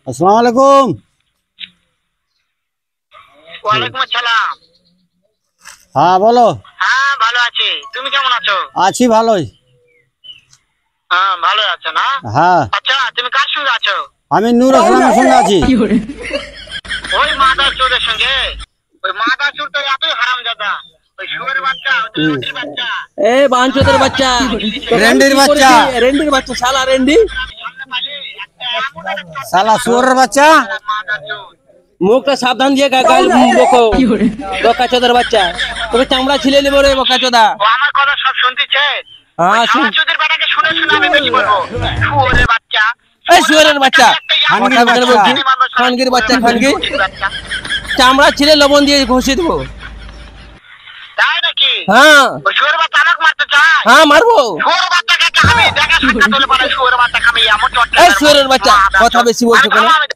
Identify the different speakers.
Speaker 1: আসসালামু আলাইকুম।
Speaker 2: ওয়ালাইকুম আসসালাম।
Speaker 1: হ্যাঁ বলো।
Speaker 2: হ্যাঁ ভালো আছি, তুমি কেমন আছো?
Speaker 1: আছি ভালোই।
Speaker 2: হ্যাঁ ভালো আছো না?
Speaker 1: হ্যাঁ
Speaker 2: আচ্ছা তুমি কার সঙ্গে আছো?
Speaker 1: আমি নূর আসলামের সঙ্গে আছি।
Speaker 2: ওই মাদার চোরের সঙ্গে? ওই মাদার চোর তো এতই হারামজাদা, ওই শুয়োরের বাচ্চা, ওই লুটির বাচ্চা,
Speaker 3: এ বাঞ্চোদের বাচ্চা,
Speaker 1: রেন্ডির বাচ্চা,
Speaker 3: রেন্ডির বাচ্চা, শালা রেন্ডি,
Speaker 2: সামনে পালে একটা এমন একটা
Speaker 1: শালা শুয়োরের বাচ্চা।
Speaker 2: মাদার চোর।
Speaker 3: মুখটা সাবধান দিয়ে গাল বকো, বোকাচোদার বাচ্চা, তোকে চামড়া ছিলে নেবো রে বোকাচোদা।
Speaker 2: ও আমার কথা সব শুনতেছে?
Speaker 3: হ্যাঁ শুন।
Speaker 2: চোদের বেটাকে শুনে শুনে আমি বেশি বলবো, শুয়োরের বাচ্চা।
Speaker 3: এই শুয়োরের বাচ্চা,
Speaker 1: খানগির বাচ্চা।
Speaker 3: খানগির বাচ্চা, খানগি চামড়া ছিলে লবণ দিয়ে ঘষে দেবো।
Speaker 2: তাই নাকি?
Speaker 3: হ্যাঁ
Speaker 2: ওই শুয়োরের বাচ্চা আমাকে মারতে চায়?
Speaker 3: হ্যাঁ মারবো।
Speaker 2: শুয়োরের বাচ্চাকে আমি দেখা সাক্ষাৎ হলে পরে শুয়োরের বাচ্চাকে আমি এমন চটকে
Speaker 3: এই
Speaker 2: মারবো।
Speaker 3: শুয়োরের বাচ্চা, কথা বেশি বলছো কেন?
Speaker 2: আমি